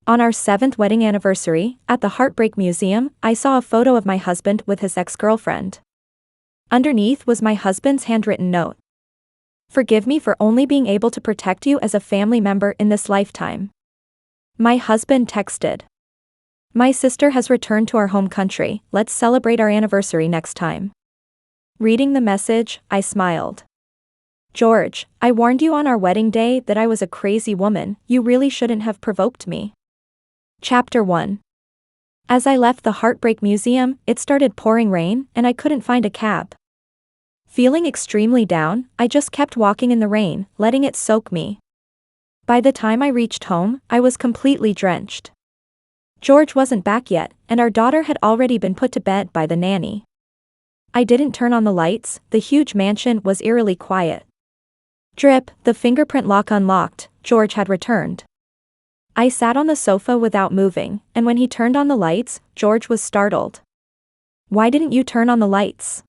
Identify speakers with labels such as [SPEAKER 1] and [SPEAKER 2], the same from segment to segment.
[SPEAKER 1] On our 7th wedding anniversary, at the Heartbreak Museum, I saw a photo of my husband with his ex-girlfriend. Underneath was my husband's handwritten note. "Forgive me for only being able to protect you as a family member in this lifetime." My husband texted, "My sister has returned to our home country, let's celebrate our anniversary next time." Reading the message, I smiled. "George, I warned you on our wedding day that I was a crazy woman, you really shouldn't have provoked me." Chapter 1. As I left the Heartbreak Museum, it started pouring rain, and I couldn't find a cab. Feeling extremely down, I just kept walking in the rain, letting it soak me. By the time I reached home, I was completely drenched. George wasn't back yet, and our daughter had already been put to bed by the nanny. I didn't turn on the lights, the huge mansion was eerily quiet. Drip, the fingerprint lock unlocked, George had returned. I sat on the sofa without moving, and when he turned on the lights, George was startled. "Why didn't you turn on the lights?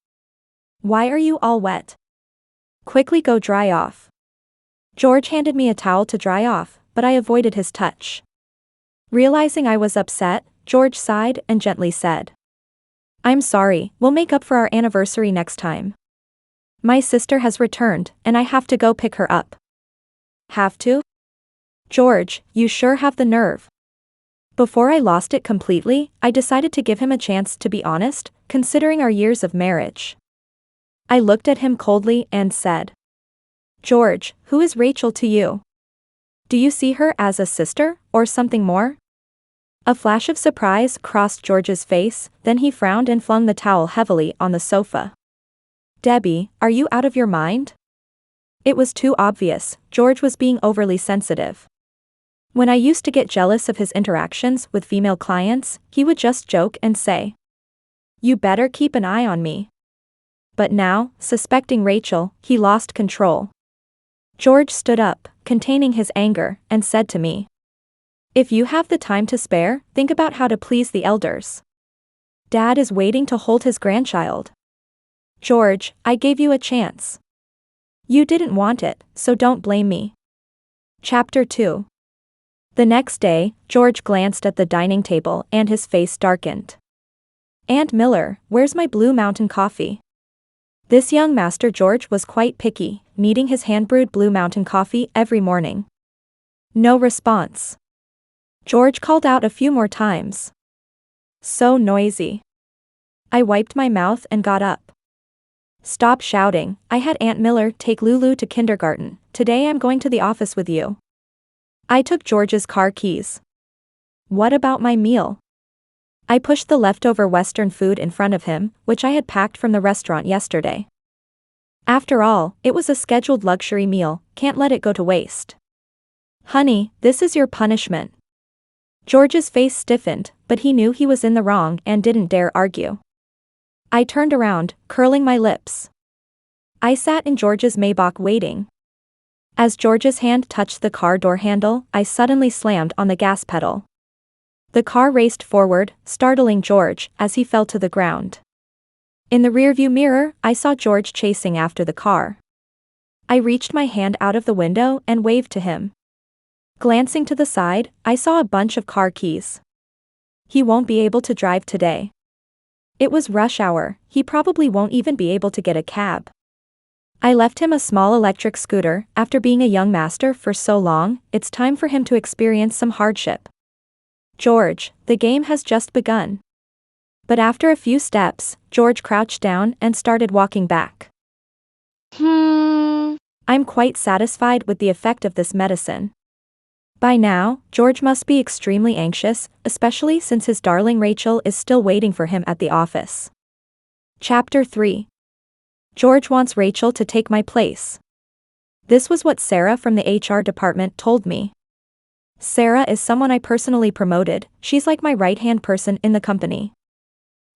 [SPEAKER 1] Why are you all wet? Quickly go dry off." George handed me a towel to dry off, but I avoided his touch. Realizing I was upset, George sighed and gently said, "I'm sorry, we'll make up for our anniversary next time. My sister has returned, and I have to go pick her up." "Have to?" "George, you sure have the nerve." Before I lost it completely, I decided to give him a chance to be honest, considering our years of marriage. I looked at him coldly and said, "George, who is Rachel to you? Do you see her as a sister, or something more?" A flash of surprise crossed George's face, then he frowned and flung the towel heavily on the sofa. "Debby, are you out of your mind?" It was too obvious, George was being overly sensitive. When I used to get jealous of his interactions with female clients, he would just joke and say, "You better keep an eye on me." But now, suspecting Rachel, he lost control. George stood up, containing his anger, and said to me, "If you have the time to spare, think about how to please the elders. Dad is waiting to hold his grandchild." "George, I gave you a chance. You didn't want it, so don't blame me." Chapter 2. The next day, George glanced at the dining table and his face darkened. "Aunt Miller, where's my Blue Mountain coffee?" This young Master George was quite picky, needing his hand-brewed Blue Mountain coffee every morning. No response. George called out a few more times. So noisy. I wiped my mouth and got up. "Stop shouting, I had Aunt Miller take Lulu to kindergarten, today I'm going to the office with you." I took George's car keys. "What about my meal?" I pushed the leftover Western food in front of him, which I had packed from the restaurant yesterday. After all, it was a scheduled luxury meal, can't let it go to waste. "Honey, this is your punishment." George's face stiffened, but he knew he was in the wrong and didn't dare argue. I turned around, curling my lips. I sat in George's Maybach waiting. As George's hand touched the car door handle, I suddenly slammed on the gas pedal. The car raced forward, startling George as he fell to the ground. In the rearview mirror, I saw George chasing after the car. I reached my hand out of the window and waved to him. Glancing to the side, I saw a bunch of car keys. He won't be able to drive today. It was rush hour, he probably won't even be able to get a cab. I left him a small electric scooter. After being a young master for so long, it's time for him to experience some hardship. "George, the game has just begun." But after a few steps, George crouched down and started walking back. I'm quite satisfied with the effect of this medicine. By now, George must be extremely anxious, especially since his darling Rachel is still waiting for him at the office. Chapter 3. George wants Rachel to take my place. This was what Sarah from the HR department told me. Sarah is someone I personally promoted, she's like my right-hand person in the company.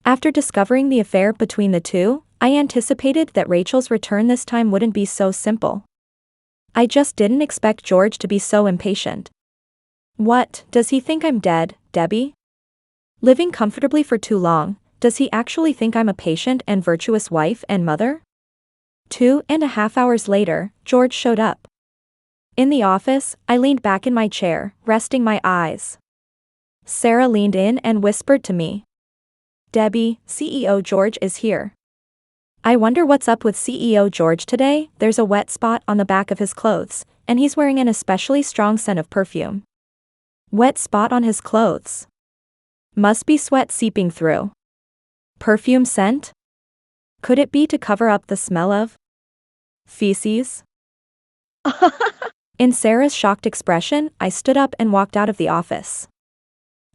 [SPEAKER 1] After discovering the affair between the two, I anticipated that Rachel's return this time wouldn't be so simple. I just didn't expect George to be so impatient. What, does he think I'm dead, Debby? Living comfortably for too long, does he actually think I'm a patient and virtuous wife and mother? 2.5 hours later, George showed up. In the office, I leaned back in my chair, resting my eyes. Sarah leaned in and whispered to me. Debby, CEO George is here. I wonder what's up with CEO George today. There's a wet spot on the back of his clothes, and he's wearing an especially strong scent of perfume. Wet spot on his clothes. Must be sweat seeping through. Perfume scent? Could it be to cover up the smell of feces? In Sarah's shocked expression, I stood up and walked out of the office.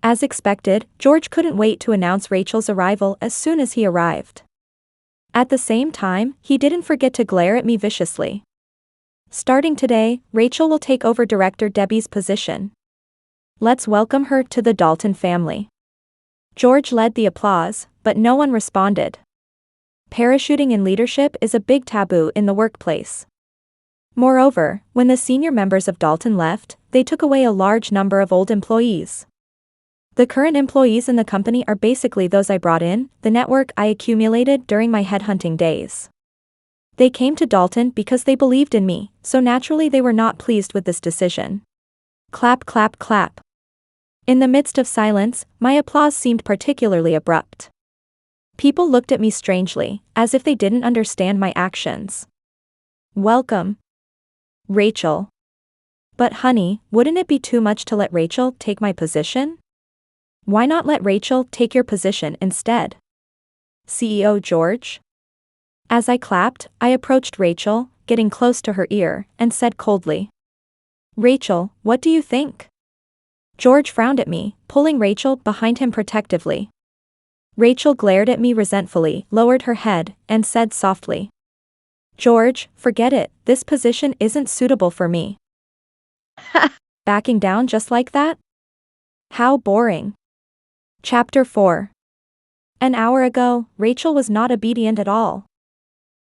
[SPEAKER 1] As expected, George couldn't wait to announce Rachel's arrival as soon as he arrived. At the same time, he didn't forget to glare at me viciously. Starting today, Rachel will take over Director Debby's position. Let's welcome her to the Dalton family. George led the applause, but no one responded. Parachuting in leadership is a big taboo in the workplace. Moreover, when the senior members of Dalton left, they took away a large number of old employees. The current employees in the company are basically those I brought in, the network I accumulated during my headhunting days. They came to Dalton because they believed in me, so naturally they were not pleased with this decision. Clap, clap, clap. In the midst of silence, my applause seemed particularly abrupt. People looked at me strangely, as if they didn't understand my actions. Welcome, Rachel. But honey, wouldn't it be too much to let Rachel take my position? Why not let Rachel take your position instead? CEO George? As I clapped, I approached Rachel, getting close to her ear, and said coldly. Rachel, what do you think? George frowned at me, pulling Rachel behind him protectively. Rachel glared at me resentfully, lowered her head, and said softly. George, forget it, this position isn't suitable for me. Backing down just like that? How boring. Chapter 4. An hour ago, Rachel was not obedient at all.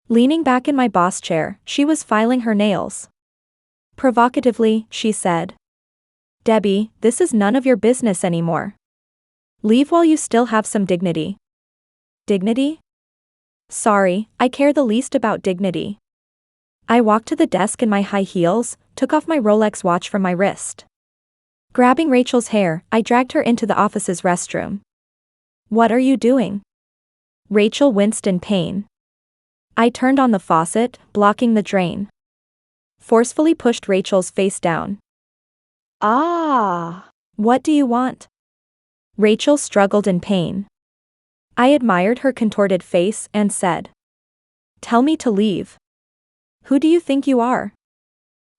[SPEAKER 1] Leaning back in my boss chair, she was filing her nails. Provocatively, she said. Debby, this is none of your business anymore. Leave while you still have some dignity. Dignity? Sorry, I care the least about dignity. I walked to the desk in my high heels, took off my Rolex watch from my wrist. Grabbing Rachel's hair, I dragged her into the office's restroom. What are you doing? Rachel winced in pain. I turned on the faucet, blocking the drain. Forcefully pushed Rachel's face down. Ah! What do you want? Rachel struggled in pain. I admired her contorted face and said. Tell me to leave. Who do you think you are?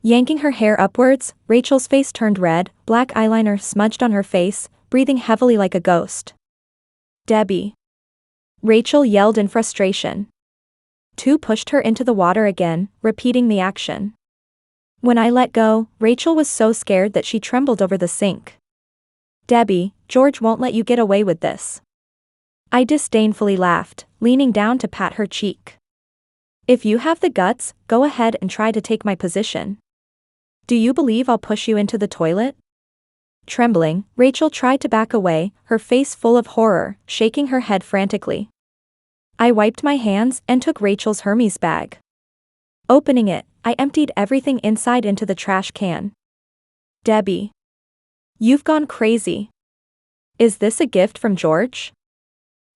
[SPEAKER 1] Yanking her hair upwards, Rachel's face turned red, black eyeliner smudged on her face, breathing heavily like a ghost. Debby. Rachel yelled in frustration. Two pushed her into the water again, repeating the action. When I let go, Rachel was so scared that she trembled over the sink. Debby, George won't let you get away with this. I disdainfully laughed, leaning down to pat her cheek. If you have the guts, go ahead and try to take my position. Do you believe I'll push you into the toilet? Trembling, Rachel tried to back away, her face full of horror, shaking her head frantically. I wiped my hands and took Rachel's Hermes bag. Opening it, I emptied everything inside into the trash can. Debby. You've gone crazy. Is this a gift from George?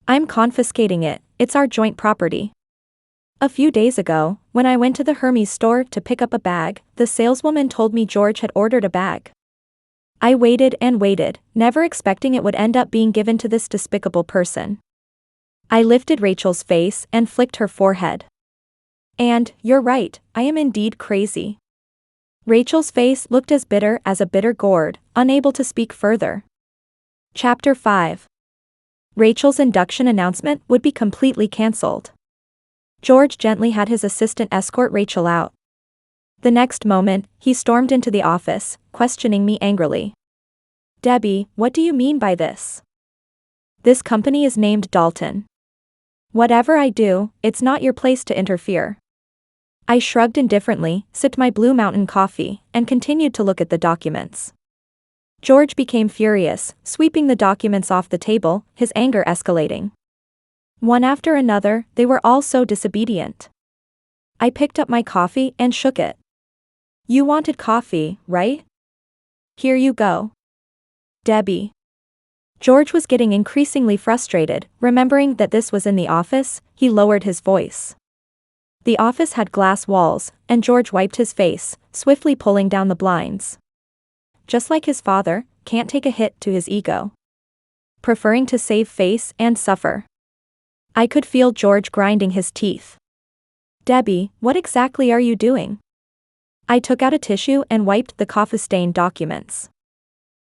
[SPEAKER 1] I'm confiscating it, it's our joint property. A few days ago, when I went to the Hermes store to pick up a bag, the saleswoman told me George had ordered a bag. I waited and waited, never expecting it would end up being given to this despicable person. I lifted Rachel's face and flicked her forehead. And, you're right, I am indeed crazy. Rachel's face looked as bitter as a bitter gourd, unable to speak further. Chapter 5. Rachel's induction announcement would be completely cancelled. George gently had his assistant escort Rachel out. The next moment, he stormed into the office, questioning me angrily. Debby, what do you mean by this? This company is named Dalton. Whatever I do, it's not your place to interfere. I shrugged indifferently, sipped my Blue Mountain coffee, and continued to look at the documents. George became furious, sweeping the documents off the table, his anger escalating. One after another, they were all so disobedient. I picked up my coffee and shook it. You wanted coffee, right? Here you go. Debby. George was getting increasingly frustrated. Remembering that this was in the office, he lowered his voice. The office had glass walls, and George wiped his face, swiftly pulling down the blinds. Just like his father, can't take a hit to his ego. Preferring to save face and suffer. I could feel George grinding his teeth. Debby, what exactly are you doing? I took out a tissue and wiped the coffee-stained documents.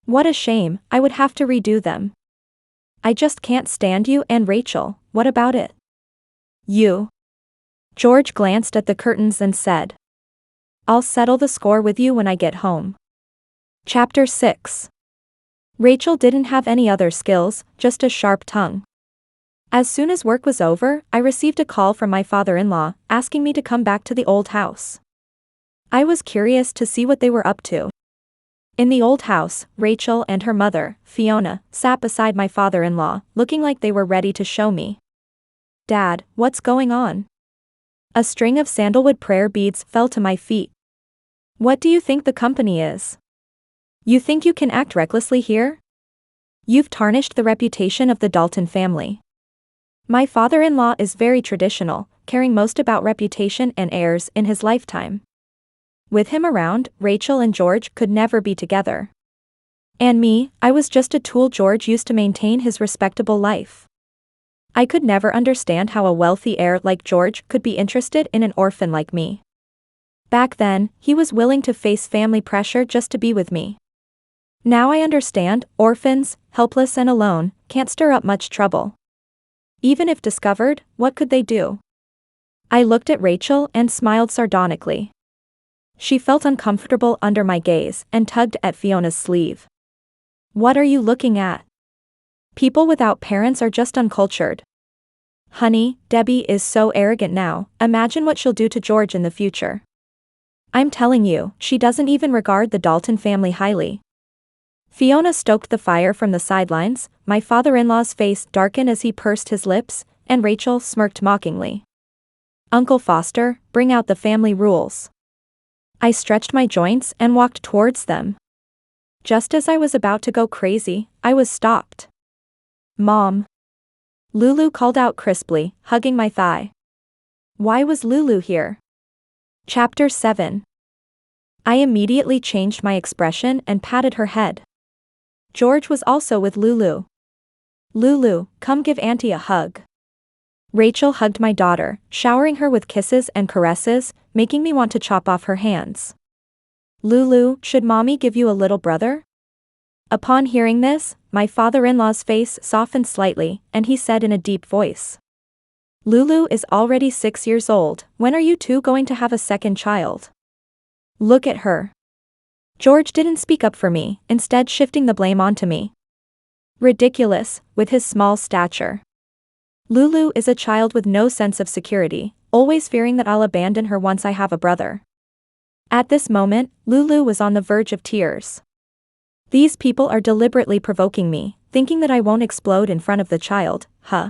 [SPEAKER 1] What a shame, I would have to redo them. I just can't stand you and Rachel, what about it? You. George glanced at the curtains and said. I'll settle the score with you when I get home. Chapter 6. Rachel didn't have any other skills, just a sharp tongue. As soon as work was over, I received a call from my father-in-law, asking me to come back to the old house. I was curious to see what they were up to. In the old house, Rachel and her mother, Fiona, sat beside my father-in-law, looking like they were ready to show me. Dad, what's going on? A string of sandalwood prayer beads fell to my feet. What do you think the company is? You think you can act recklessly here? You've tarnished the reputation of the Dalton family. My father-in-law is very traditional, caring most about reputation and heirs in his lifetime. With him around, Rachel and George could never be together. And me, I was just a tool George used to maintain his respectable life. I could never understand how a wealthy heir like George could be interested in an orphan like me. Back then, he was willing to face family pressure just to be with me. Now I understand, orphans, helpless and alone, can't stir up much trouble. Even if discovered, what could they do? I looked at Rachel and smiled sardonically. She felt uncomfortable under my gaze and tugged at Fiona's sleeve. What are you looking at? People without parents are just uncultured. Honey, Debby is so arrogant now, imagine what she'll do to George in the future. I'm telling you, she doesn't even regard the Dalton family highly. Fiona stoked the fire from the sidelines, my father-in-law's face darkened as he pursed his lips, and Rachel smirked mockingly. Uncle Foster, bring out the family rules. I stretched my joints and walked towards them. Just as I was about to go crazy, I was stopped. Mom. Lulu called out crisply, hugging my thigh. Why was Lulu here? Chapter 7. I immediately changed my expression and patted her head. George was also with Lulu. Lulu, come give Auntie a hug. Rachel hugged my daughter, showering her with kisses and caresses, making me want to chop off her hands. Lulu, should mommy give you a little brother? Upon hearing this, my father-in-law's face softened slightly, and he said in a deep voice. Lulu is already 6 years old, when are you two going to have a second child? Look at her. George didn't speak up for me, instead shifting the blame onto me. Ridiculous, with his small stature. Lulu is a child with no sense of security, always fearing that I'll abandon her once I have a brother. At this moment, Lulu was on the verge of tears. These people are deliberately provoking me, thinking that I won't explode in front of the child, huh?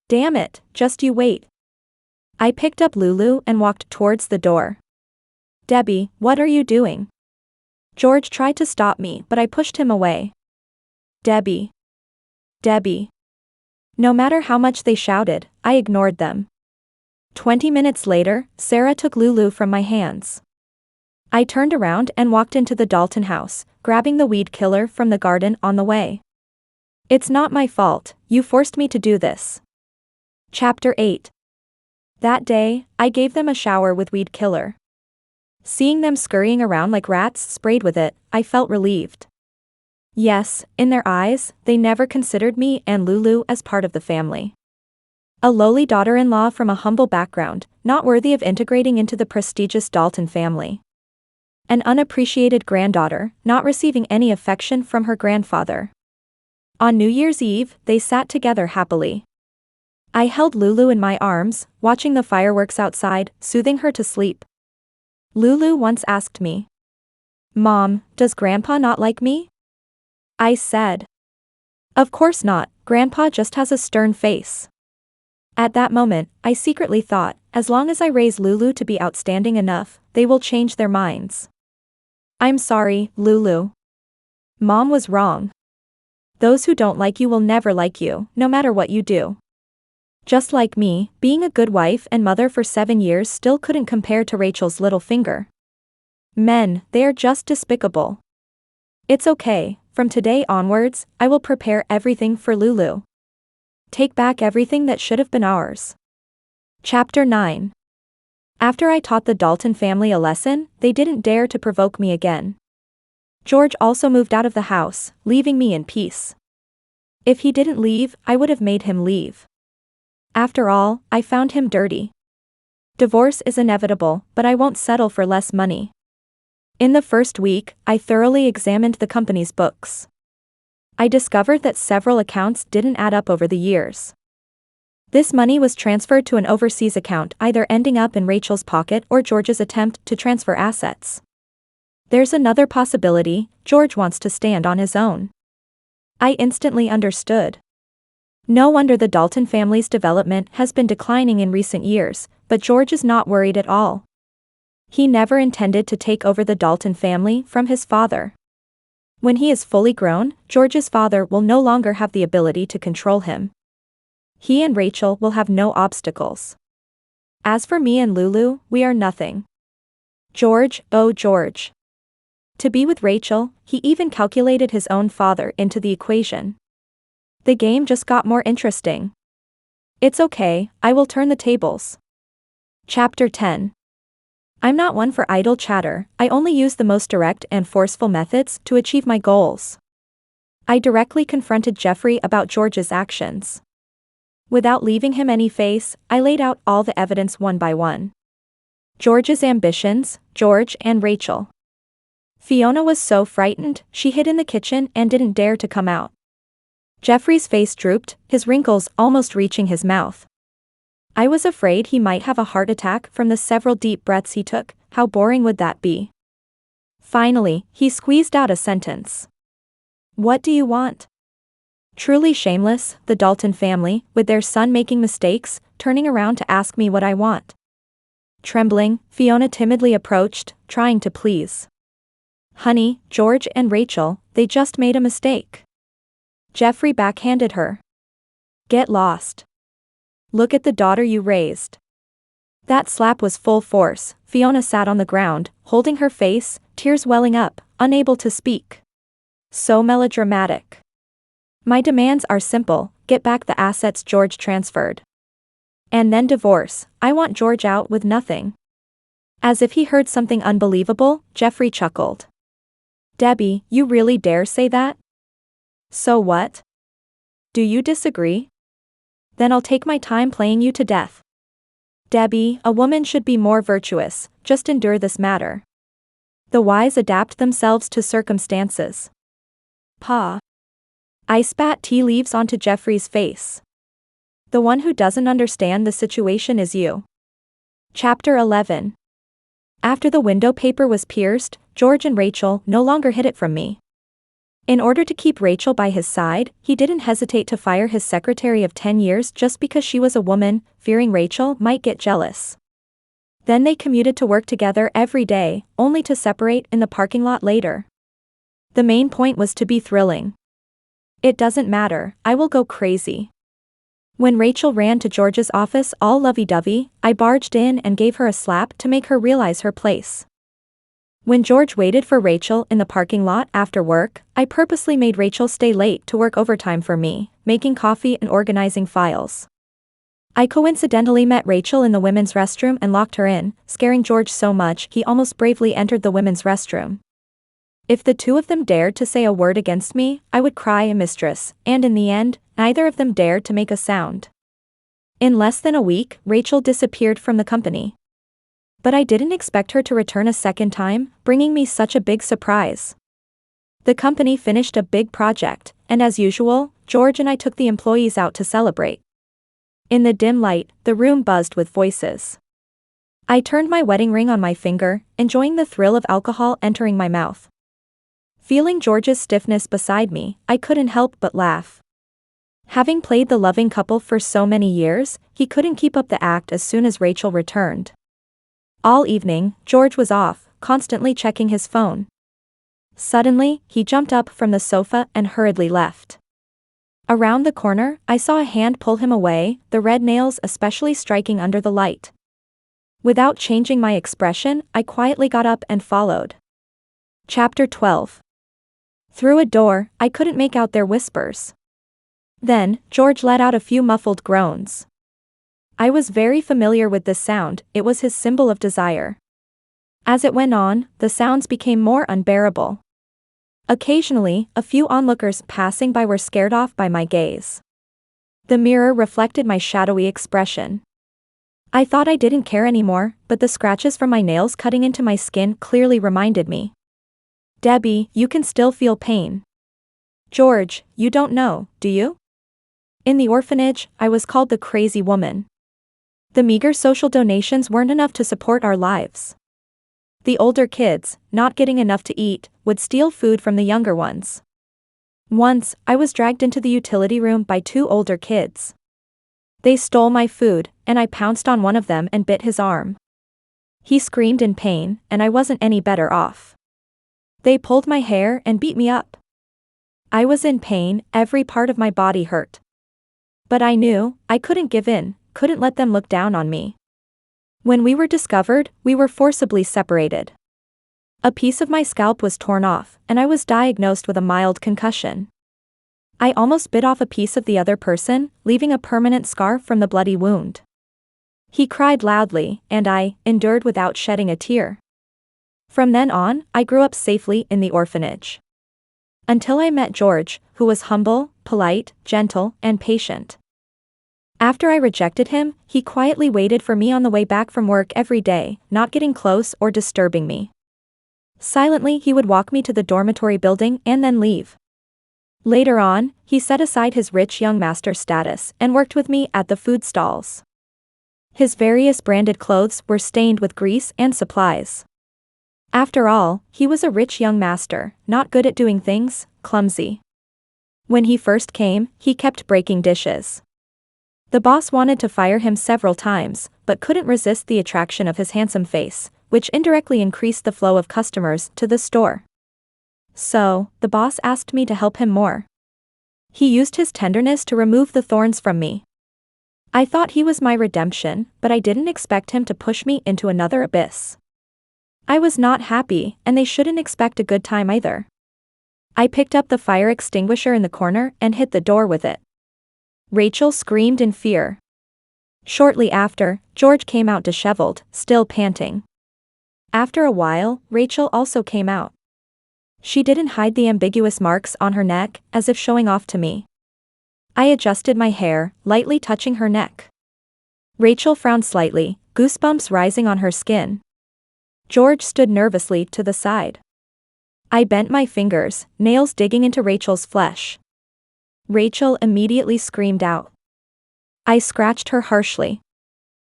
[SPEAKER 1] Damn it, just you wait. I picked up Lulu and walked towards the door. Debby, what are you doing? George tried to stop me, but I pushed him away. Debby. Debby. No matter how much they shouted, I ignored them. 20 minutes later, Sarah took Lulu from my hands. I turned around and walked into the Dalton house, grabbing the weed killer from the garden on the way. It's not my fault, you forced me to do this. Chapter 8. That day, I gave them a shower with weed killer. Seeing them scurrying around like rats sprayed with it, I felt relieved. Yes, in their eyes, they never considered me and Lulu as part of the family. A lowly daughter-in-law from a humble background, not worthy of integrating into the prestigious Dalton family. An unappreciated granddaughter, not receiving any affection from her grandfather. On New Year's Eve, they sat together happily. I held Lulu in my arms, watching the fireworks outside, soothing her to sleep. Lulu once asked me, Mom, does Grandpa not like me? I said, of course not, Grandpa just has a stern face. At that moment, I secretly thought, as long as I raise Lulu to be outstanding enough, they will change their minds. I'm sorry, Lulu. Mom was wrong. Those who don't like you will never like you, no matter what you do. Just like me, being a good wife and mother for 7 years still couldn't compare to Rachel's little finger. Men, they are just despicable. It's okay, from today onwards, I will prepare everything for Lulu. Take back everything that should have been ours. Chapter 9. After I taught the Dalton family a lesson, they didn't dare to provoke me again. George also moved out of the house, leaving me in peace. If he didn't leave, I would have made him leave. After all, I found him dirty. Divorce is inevitable, but I won't settle for less money. In the first week, I thoroughly examined the company's books. I discovered that several accounts didn't add up over the years. This money was transferred to an overseas account, either ending up in Rachel's pocket or George's attempt to transfer assets. There's another possibility: George wants to stand on his own. I instantly understood. No wonder the Dalton family's development has been declining in recent years, but George is not worried at all. He never intended to take over the Dalton family from his father. When he is fully grown, George's father will no longer have the ability to control him. He and Rachel will have no obstacles. As for me and Lulu, we are nothing. George, oh George. To be with Rachel, he even calculated his own father into the equation. The game just got more interesting. It's okay, I will turn the tables. Chapter 10. I'm not one for idle chatter, I only use the most direct and forceful methods to achieve my goals. I directly confronted Geoffrey about George's actions. Without leaving him any face, I laid out all the evidence one by one. George's ambitions, George and Rachel. Fiona was so frightened, she hid in the kitchen and didn't dare to come out. Geoffrey's face drooped, his wrinkles almost reaching his mouth. I was afraid he might have a heart attack from the several deep breaths he took. How boring would that be? Finally, he squeezed out a sentence. What do you want? Truly shameless, the Dalton family, with their son making mistakes, turning around to ask me what I want. Trembling, Fiona timidly approached, trying to please. Honey, George and Rachel, they just made a mistake. Geoffrey backhanded her. Get lost. Look at the daughter you raised. That slap was full force. Fiona sat on the ground, holding her face, tears welling up, unable to speak. So melodramatic. My demands are simple: get back the assets George transferred. And then divorce. I want George out with nothing. As if he heard something unbelievable, Geoffrey chuckled. Debby, you really dare say that? So what? Do you disagree? Then I'll take my time playing you to death. Debby, a woman should be more virtuous, just endure this matter. The wise adapt themselves to circumstances. Pa. I spat tea leaves onto Geoffrey's face. The one who doesn't understand the situation is you. Chapter 11. After the window paper was pierced, George and Rachel no longer hid it from me. In order to keep Rachel by his side, he didn't hesitate to fire his secretary of 10 years just because she was a woman, fearing Rachel might get jealous. Then they commuted to work together every day, only to separate in the parking lot later. The main point was to be thrilling. It doesn't matter, I will go crazy. When Rachel ran to George's office all lovey-dovey, I barged in and gave her a slap to make her realize her place. When George waited for Rachel in the parking lot after work, I purposely made Rachel stay late to work overtime for me, making coffee and organizing files. I coincidentally met Rachel in the women's restroom and locked her in, scaring George so much he almost bravely entered the women's restroom. If the two of them dared to say a word against me, I would cry a mistress, and in the end, neither of them dared to make a sound. In less than a week, Rachel disappeared from the company. But I didn't expect her to return a second time, bringing me such a big surprise. The company finished a big project, and as usual, George and I took the employees out to celebrate. In the dim light, the room buzzed with voices. I turned my wedding ring on my finger, enjoying the thrill of alcohol entering my mouth. Feeling George's stiffness beside me, I couldn't help but laugh. Having played the loving couple for so many years, he couldn't keep up the act as soon as Rachel returned. All evening, George was off, constantly checking his phone. Suddenly, he jumped up from the sofa and hurriedly left. Around the corner, I saw a hand pull him away, the red nails especially striking under the light. Without changing my expression, I quietly got up and followed. Chapter 12. Through a door, I couldn't make out their whispers. Then, George let out a few muffled groans. I was very familiar with this sound, it was his symbol of desire. As it went on, the sounds became more unbearable. Occasionally, a few onlookers passing by were scared off by my gaze. The mirror reflected my shadowy expression. I thought I didn't care anymore, but the scratches from my nails cutting into my skin clearly reminded me. Debby, you can still feel pain. George, you don't know, do you? In the orphanage, I was called the crazy woman. The meager social donations weren't enough to support our lives. The older kids, not getting enough to eat, would steal food from the younger ones. Once, I was dragged into the utility room by two older kids. They stole my food, and I pounced on one of them and bit his arm. He screamed in pain, and I wasn't any better off. They pulled my hair and beat me up. I was in pain, every part of my body hurt. But I knew, I couldn't give in, couldn't let them look down on me. When we were discovered, we were forcibly separated. A piece of my scalp was torn off, and I was diagnosed with a mild concussion. I almost bit off a piece of the other person, leaving a permanent scar from the bloody wound. He cried loudly, and I endured without shedding a tear. From then on, I grew up safely in the orphanage. Until I met George, who was humble, polite, gentle, and patient. After I rejected him, he quietly waited for me on the way back from work every day, not getting close or disturbing me. Silently, he would walk me to the dormitory building and then leave. Later on, he set aside his rich young master status and worked with me at the food stalls. His various branded clothes were stained with grease and supplies. After all, he was a rich young master, not good at doing things, clumsy. When he first came, he kept breaking dishes. The boss wanted to fire him several times, but couldn't resist the attraction of his handsome face, which indirectly increased the flow of customers to the store. So, the boss asked me to help him more. He used his tenderness to remove the thorns from me. I thought he was my redemption, but I didn't expect him to push me into another abyss. I was not happy, and they shouldn't expect a good time either. I picked up the fire extinguisher in the corner and hit the door with it. Rachel screamed in fear. Shortly after, George came out disheveled, still panting. After a while, Rachel also came out. She didn't hide the ambiguous marks on her neck, as if showing off to me. I adjusted my hair, lightly touching her neck. Rachel frowned slightly, goosebumps rising on her skin. George stood nervously to the side. I bent my fingers, nails digging into Rachel's flesh. Rachel immediately screamed out. I scratched her harshly.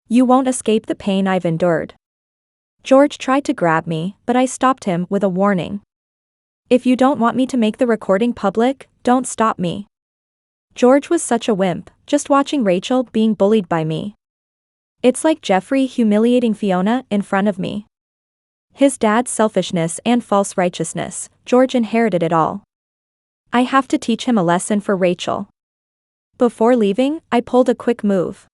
[SPEAKER 1] You won't escape the pain I've endured. George tried to grab me, but I stopped him with a warning. If you don't want me to make the recording public, don't stop me. George was such a wimp, just watching Rachel being bullied by me. It's like Geoffrey humiliating Fiona in front of me. His dad's selfishness and false righteousness, George inherited it all. I have to teach him a lesson for Rachel. Before leaving, I pulled a quick move.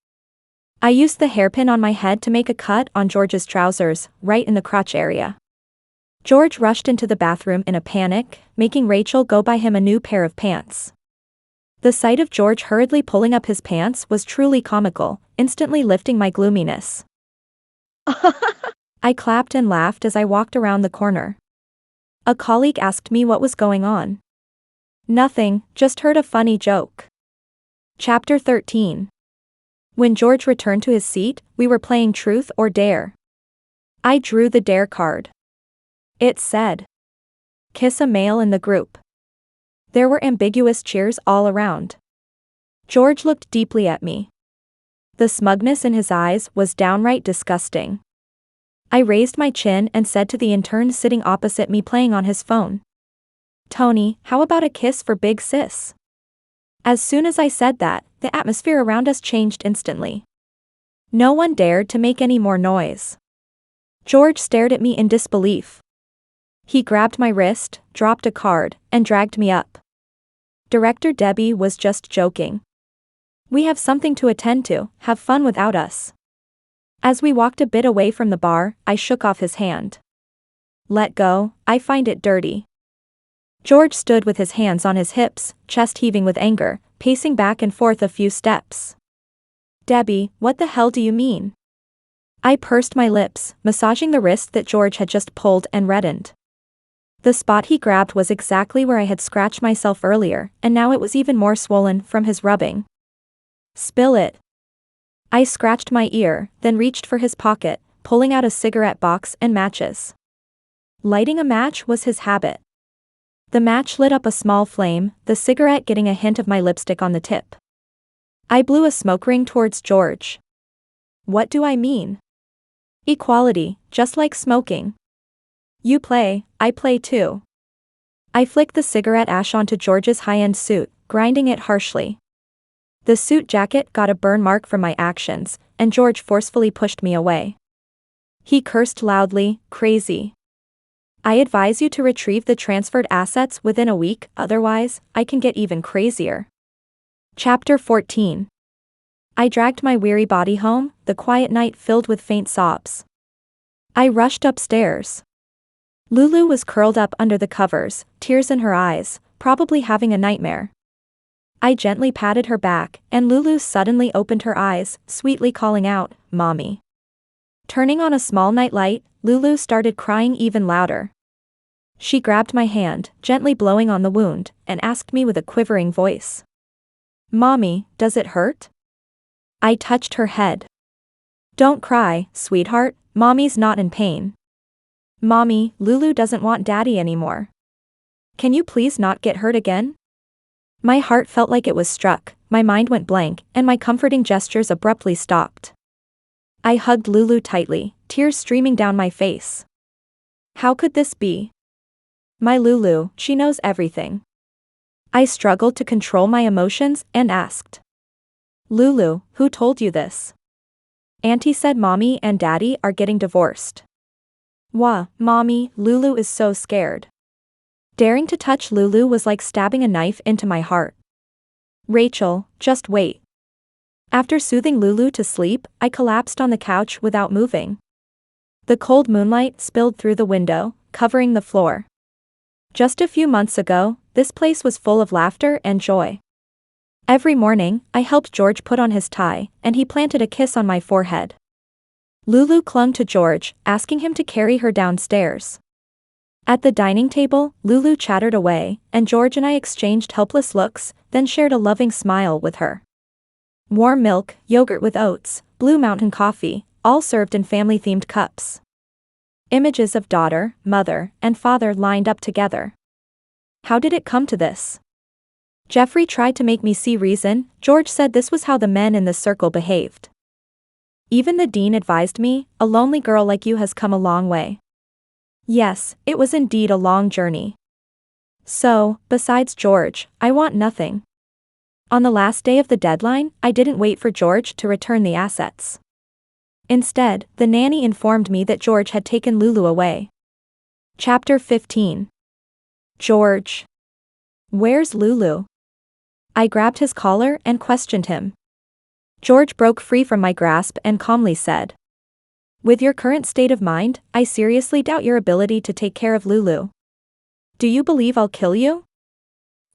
[SPEAKER 1] I used the hairpin on my head to make a cut on George's trousers, right in the crotch area. George rushed into the bathroom in a panic, making Rachel go buy him a new pair of pants. The sight of George hurriedly pulling up his pants was truly comical, instantly lifting my gloominess. I clapped and laughed as I walked around the corner. A colleague asked me what was going on. Nothing, just heard a funny joke. Chapter 13. When George returned to his seat, we were playing Truth or Dare. I drew the Dare card. It said, "Kiss a male in the group." There were ambiguous cheers all around. George looked deeply at me. The smugness in his eyes was downright disgusting. I raised my chin and said to the intern sitting opposite me playing on his phone, "Tony, how about a kiss for Big Sis?" As soon as I said that, the atmosphere around us changed instantly. No one dared to make any more noise. George stared at me in disbelief. He grabbed my wrist, dropped a card, and dragged me up. Director Debby was just joking. We have something to attend to, have fun without us. As we walked a bit away from the bar, I shook off his hand. Let go, I find it dirty. George stood with his hands on his hips, chest heaving with anger, pacing back and forth a few steps. Debby, what the hell do you mean? I pursed my lips, massaging the wrist that George had just pulled and reddened. The spot he grabbed was exactly where I had scratched myself earlier, and now it was even more swollen from his rubbing. Spill it. I scratched my ear, then reached for his pocket, pulling out a cigarette box and matches. Lighting a match was his habit. The match lit up a small flame, the cigarette getting a hint of my lipstick on the tip. I blew a smoke ring towards George. What do I mean? Equality, just like smoking. You play, I play too. I flicked the cigarette ash onto George's high-end suit, grinding it harshly. The suit jacket got a burn mark from my actions, and George forcefully pushed me away. He cursed loudly, crazy. I advise you to retrieve the transferred assets within a week, otherwise, I can get even crazier. Chapter 14. I dragged my weary body home, the quiet night filled with faint sobs. I rushed upstairs. Lulu was curled up under the covers, tears in her eyes, probably having a nightmare. I gently patted her back, and Lulu suddenly opened her eyes, sweetly calling out, "Mommy." Turning on a small night light, Lulu started crying even louder. She grabbed my hand, gently blowing on the wound, and asked me with a quivering voice. "Mommy, does it hurt?" I touched her head. "Don't cry, sweetheart, Mommy's not in pain." "Mommy, Lulu doesn't want Daddy anymore. Can you please not get hurt again?" My heart felt like it was struck, my mind went blank, and my comforting gestures abruptly stopped. I hugged Lulu tightly, tears streaming down my face. How could this be? My Lulu, she knows everything. I struggled to control my emotions and asked. Lulu, who told you this? Auntie said Mommy and Daddy are getting divorced. Wah, Mommy, Lulu is so scared. Daring to touch Lulu was like stabbing a knife into my heart. Rachel, just wait. After soothing Lulu to sleep, I collapsed on the couch without moving. The cold moonlight spilled through the window, covering the floor. Just a few months ago, this place was full of laughter and joy. Every morning, I helped George put on his tie, and he planted a kiss on my forehead. Lulu clung to George, asking him to carry her downstairs. At the dining table, Lulu chattered away, and George and I exchanged helpless looks, then shared a loving smile with her. Warm milk, yogurt with oats, Blue Mountain coffee, all served in family-themed cups. Images of daughter, mother, and father lined up together. How did it come to this? Geoffrey tried to make me see reason. George said this was how the men in the circle behaved. Even the dean advised me, a lonely girl like you has come a long way. Yes, it was indeed a long journey. So, besides George, I want nothing. On the last day of the deadline, I didn't wait for George to return the assets. Instead, the nanny informed me that George had taken Lulu away. Chapter 15. George. Where's Lulu? I grabbed his collar and questioned him. George broke free from my grasp and calmly said. With your current state of mind, I seriously doubt your ability to take care of Lulu. Do you believe I'll kill you?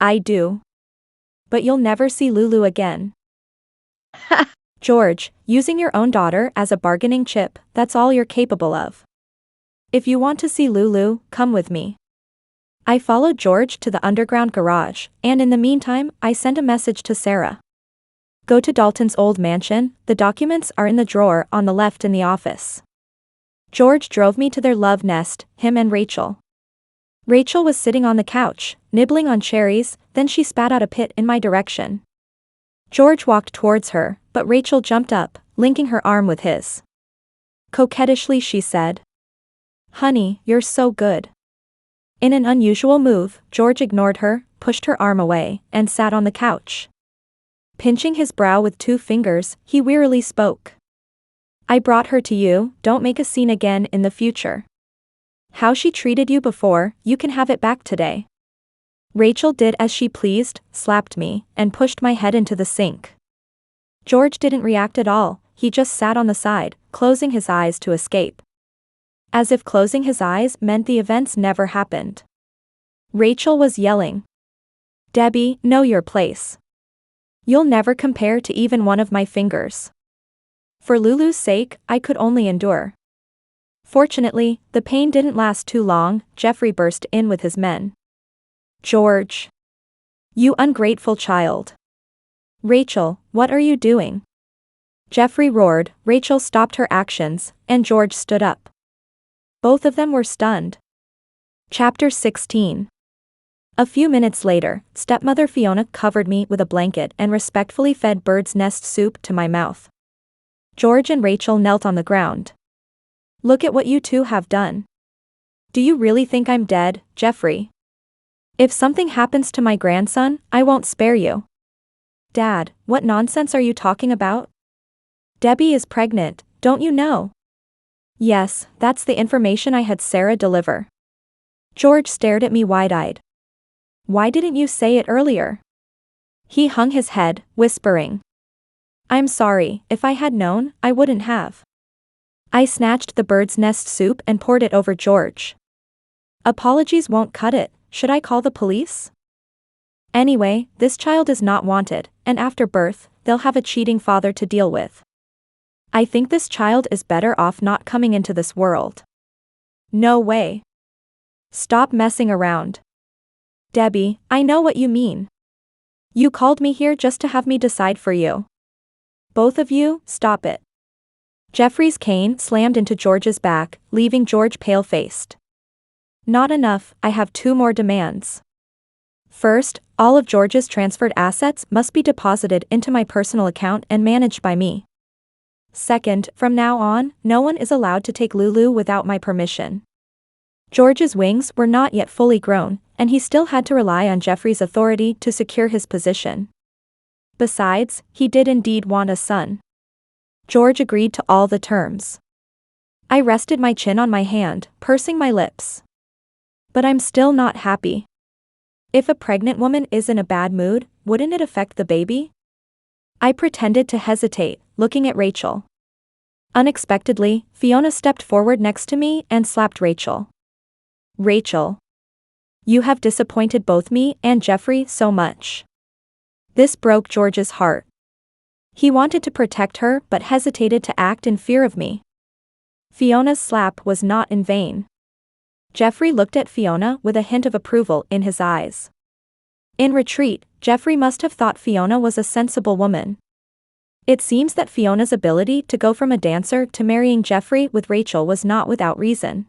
[SPEAKER 1] I do. But you'll never see Lulu again. George, using your own daughter as a bargaining chip, that's all you're capable of. If you want to see Lulu, come with me. I followed George to the underground garage, and in the meantime, I sent a message to Sarah. Go to Dalton's old mansion, the documents are in the drawer on the left in the office. George drove me to their love nest, him and Rachel. Rachel was sitting on the couch, nibbling on cherries, then she spat out a pit in my direction. George walked towards her, but Rachel jumped up, linking her arm with his. Coquettishly she said. Honey, you're so good. In an unusual move, George ignored her, pushed her arm away, and sat on the couch. Pinching his brow with 2 fingers, he wearily spoke. I brought her to you, don't make a scene again in the future. How she treated you before, you can have it back today. Rachel did as she pleased, slapped me, and pushed my head into the sink. George didn't react at all, he just sat on the side, closing his eyes to escape. As if closing his eyes meant the events never happened. Rachel was yelling. "Debby, know your place. You'll never compare to even one of my fingers." For Lulu's sake, I could only endure. Fortunately, the pain didn't last too long. Geoffrey burst in with his men. "George. You ungrateful child. Rachel, what are you doing?" Geoffrey roared. Rachel stopped her actions, and George stood up. Both of them were stunned. Chapter 16. A few minutes later, stepmother Fiona covered me with a blanket and respectfully fed bird's nest soup to my mouth. George and Rachel knelt on the ground. "Look at what you two have done. Do you really think I'm dead, Geoffrey? If something happens to my grandson, I won't spare you." "Dad, what nonsense are you talking about? Debby is pregnant, don't you know?" "Yes, that's the information I had Sarah deliver." George stared at me wide-eyed. "Why didn't you say it earlier?" He hung his head, whispering. "I'm sorry, if I had known, I wouldn't have." I snatched the bird's nest soup and poured it over George. "Apologies won't cut it, should I call the police? Anyway, this child is not wanted, and after birth, they'll have a cheating father to deal with. I think this child is better off not coming into this world." "No way. Stop messing around. Debby, I know what you mean. You called me here just to have me decide for you. Both of you, stop it." Geoffrey's cane slammed into George's back, leaving George pale-faced. "Not enough, I have two more demands. First, all of George's transferred assets must be deposited into my personal account and managed by me. Second, from now on, no one is allowed to take Lulu without my permission." George's wings were not yet fully grown, and he still had to rely on Geoffrey's authority to secure his position. Besides, he did indeed want a son. George agreed to all the terms. I rested my chin on my hand, pursing my lips. But I'm still not happy. If a pregnant woman is in a bad mood, wouldn't it affect the baby? I pretended to hesitate, looking at Rachel. Unexpectedly, Fiona stepped forward next to me and slapped Rachel. "Rachel. You have disappointed both me and Geoffrey so much." This broke George's heart. He wanted to protect her but hesitated to act in fear of me. Fiona's slap was not in vain. Geoffrey looked at Fiona with a hint of approval in his eyes. In retreat, Geoffrey must have thought Fiona was a sensible woman. It seems that Fiona's ability to go from a dancer to marrying Geoffrey with Rachel was not without reason.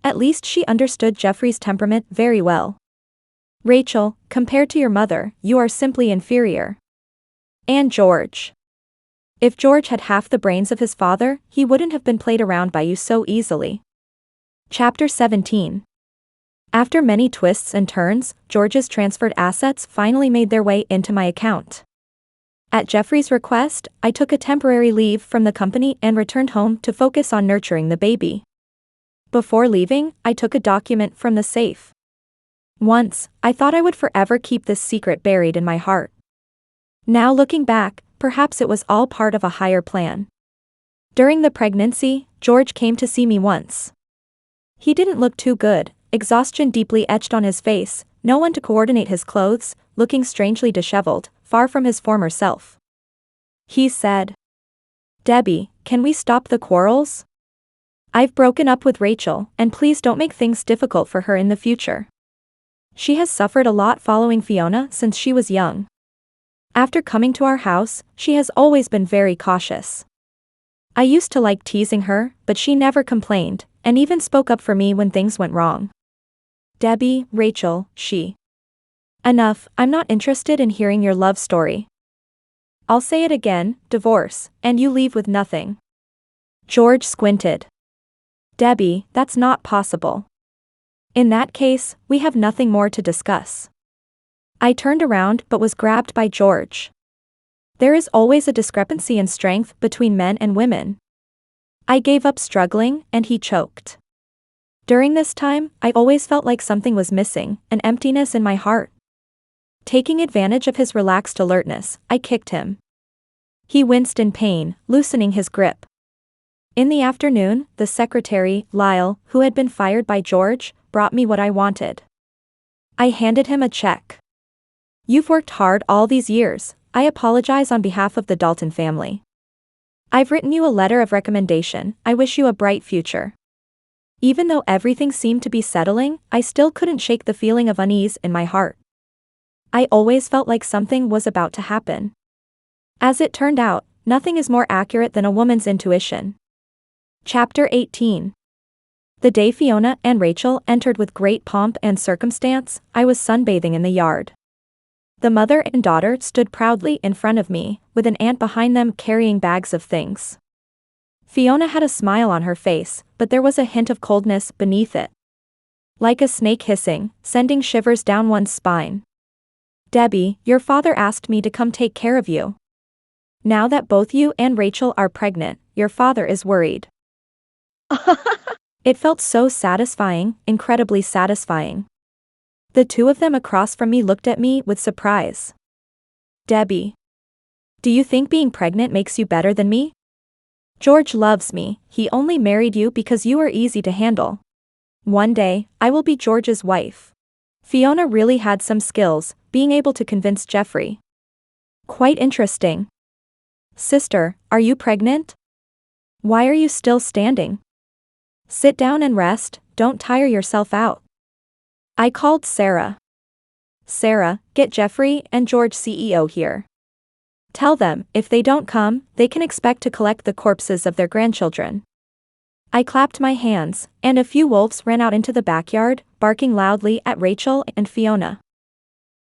[SPEAKER 1] At least she understood Geoffrey's temperament very well. "Rachel, compared to your mother, you are simply inferior. And George. If George had half the brains of his father, he wouldn't have been played around by you so easily." Chapter 17. After many twists and turns, George's transferred assets finally made their way into my account. At Geoffrey's request, I took a temporary leave from the company and returned home to focus on nurturing the baby. Before leaving, I took a document from the safe. Once, I thought I would forever keep this secret buried in my heart. Now looking back, perhaps it was all part of a higher plan. During the pregnancy, George came to see me once. He didn't look too good, exhaustion deeply etched on his face, no one to coordinate his clothes, looking strangely disheveled, far from his former self. He said, "Debby, can we stop the quarrels? I've broken up with Rachel, and please don't make things difficult for her in the future. She has suffered a lot following Fiona since she was young. After coming to our house, she has always been very cautious. I used to like teasing her, but she never complained, and even spoke up for me when things went wrong. Debby, Rachel, she. Enough, I'm not interested in hearing your love story. I'll say it again, divorce, and you leave with nothing." George squinted. "Debby, that's not possible. In that case, we have nothing more to discuss." I turned around but was grabbed by George. There is always a discrepancy in strength between men and women. I gave up struggling, and he choked. During this time, I always felt like something was missing, an emptiness in my heart. Taking advantage of his relaxed alertness, I kicked him. He winced in pain, loosening his grip. In the afternoon, the secretary, Lyle, who had been fired by George, brought me what I wanted. I handed him a check. "You've worked hard all these years. I apologize on behalf of the Dalton family. I've written you a letter of recommendation. I wish you a bright future." Even though everything seemed to be settling, I still couldn't shake the feeling of unease in my heart. I always felt like something was about to happen. As it turned out, nothing is more accurate than a woman's intuition. Chapter 18. The day Fiona and Rachel entered with great pomp and circumstance, I was sunbathing in the yard. The mother and daughter stood proudly in front of me, with an aunt behind them carrying bags of things. Fiona had a smile on her face, but there was a hint of coldness beneath it. Like a snake hissing, sending shivers down one's spine. "Debby, your father asked me to come take care of you. Now that both you and Rachel are pregnant, your father is worried." It felt so satisfying, incredibly satisfying. The two of them across from me looked at me with surprise. "Debby, do you think being pregnant makes you better than me? George loves me, he only married you because you are easy to handle. One day, I will be George's wife." Fiona really had some skills, being able to convince Geoffrey. "Quite interesting. Sister, are you pregnant? Why are you still standing? Sit down and rest, don't tire yourself out." I called Sarah. "Sarah, get Geoffrey and George CEO here. Tell them, if they don't come, they can expect to collect the corpses of their grandchildren." I clapped my hands, and a few wolves ran out into the backyard, barking loudly at Rachel and Fiona.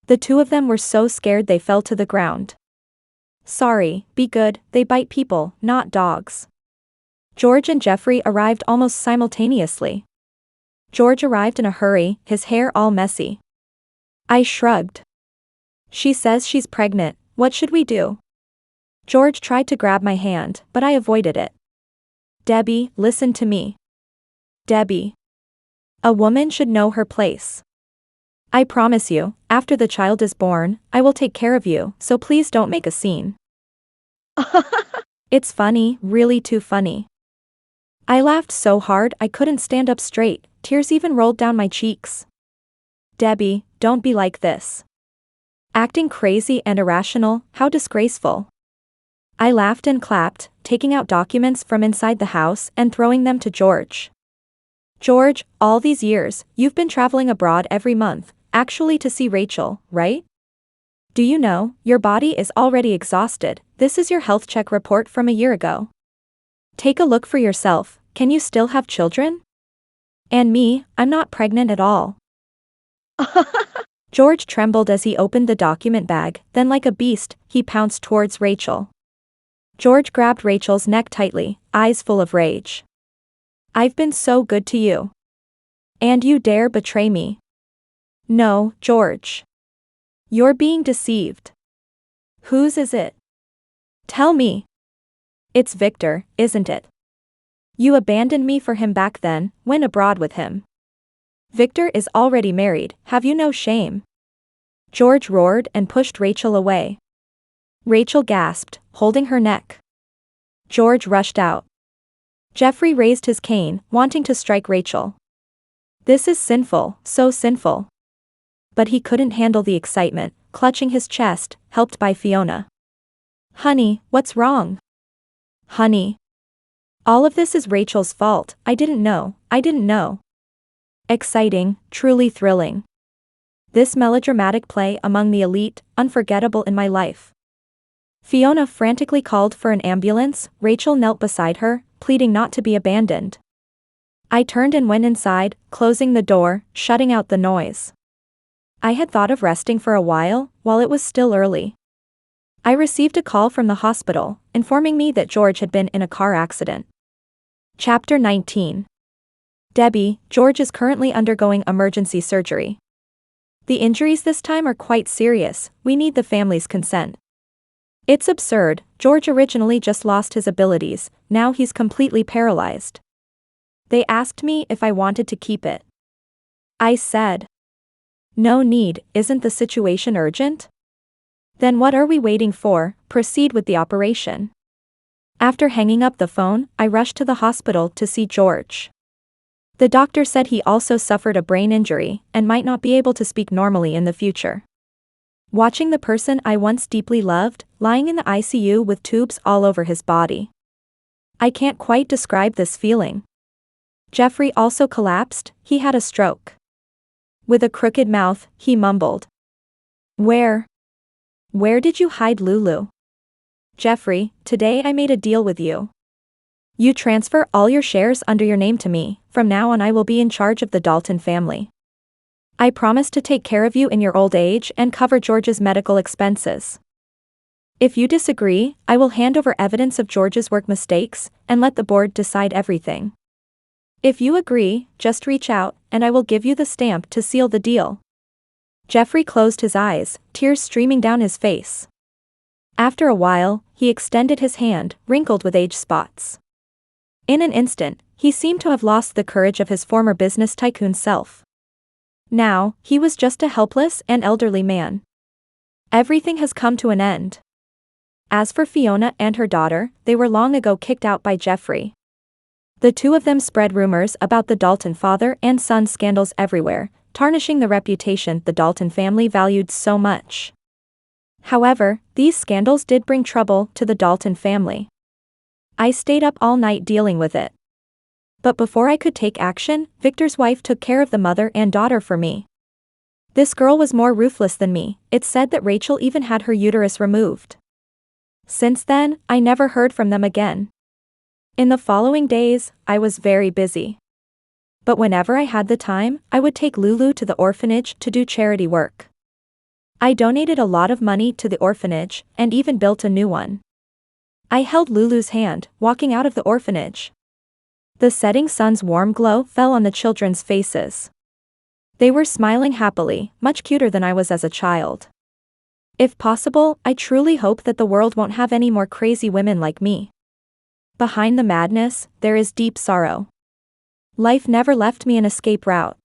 [SPEAKER 1] The two of them were so scared they fell to the ground. "Sorry, be good, they bite people, not dogs." George and Geoffrey arrived almost simultaneously. George arrived in a hurry, his hair all messy. I shrugged. "She says she's pregnant, what should we do?" George tried to grab my hand, but I avoided it. "Debby, listen to me. Debby. A woman should know her place. I promise you, after the child is born, I will take care of you, so please don't make a scene." It's funny, really too funny. I laughed so hard I couldn't stand up straight, tears even rolled down my cheeks. "Debby, don't be like this. Acting crazy and irrational, how disgraceful." I laughed and clapped, taking out documents from inside the house and throwing them to George. "George, all these years, you've been traveling abroad every month, actually to see Rachel, right? Do you know, your body is already exhausted, this is your health check report from a year ago. Take a look for yourself, can you still have children? And me, I'm not pregnant at all." George trembled as he opened the document bag, then like a beast, he pounced towards Rachel. George grabbed Rachel's neck tightly, eyes full of rage. "I've been so good to you. And you dare betray me? No, George. You're being deceived. Whose is it? Tell me. It's Victor, isn't it? You abandoned me for him back then, went abroad with him. Victor is already married, have you no shame?" George roared and pushed Rachel away. Rachel gasped, holding her neck. George rushed out. Geoffrey raised his cane, wanting to strike Rachel. "This is sinful, so sinful." But he couldn't handle the excitement, clutching his chest, helped by Fiona. "Honey, what's wrong? Honey. All of this is Rachel's fault, I didn't know. Exciting, truly thrilling. This melodramatic play among the elite, unforgettable in my life. Fiona frantically called for an ambulance, Rachel knelt beside her, pleading not to be abandoned. I turned and went inside, closing the door, shutting out the noise. I had thought of resting for a while it was still early. I received a call from the hospital, informing me that George had been in a car accident. Chapter 19. Debby, George is currently undergoing emergency surgery. The injuries this time are quite serious, we need the family's consent. It's absurd, George originally just lost his abilities, now he's completely paralyzed. They asked me if I wanted to keep it. I said, no need, isn't the situation urgent? Then what are we waiting for? Proceed with the operation. After hanging up the phone, I rushed to the hospital to see George. The doctor said he also suffered a brain injury and might not be able to speak normally in the future. Watching the person I once deeply loved, lying in the ICU with tubes all over his body. I can't quite describe this feeling. Geoffrey also collapsed, he had a stroke. With a crooked mouth, he mumbled. Where did you hide Lulu? Geoffrey, today I made a deal with you. You transfer all your shares under your name to me, from now on I will be in charge of the Dalton family. I promise to take care of you in your old age and cover George's medical expenses. If you disagree, I will hand over evidence of George's work mistakes, and let the board decide everything. If you agree, just reach out, and I will give you the stamp to seal the deal. Geoffrey closed his eyes, tears streaming down his face. After a while, he extended his hand, wrinkled with age spots. In an instant, he seemed to have lost the courage of his former business tycoon self. Now, he was just a helpless and elderly man. Everything has come to an end. As for Fiona and her daughter, they were long ago kicked out by Geoffrey. The two of them spread rumors about the Dalton father and son scandals everywhere, tarnishing the reputation the Dalton family valued so much. However, these scandals did bring trouble to the Dalton family. I stayed up all night dealing with it. But before I could take action, Victor's wife took care of the mother and daughter for me. This girl was more ruthless than me, it's said that Rachel even had her uterus removed. Since then, I never heard from them again. In the following days, I was very busy. But whenever I had the time, I would take Lulu to the orphanage to do charity work. I donated a lot of money to the orphanage, and even built a new one. I held Lulu's hand, walking out of the orphanage. The setting sun's warm glow fell on the children's faces. They were smiling happily, much cuter than I was as a child. If possible, I truly hope that the world won't have any more crazy women like me. Behind the madness, there is deep sorrow. Life never left me an escape route.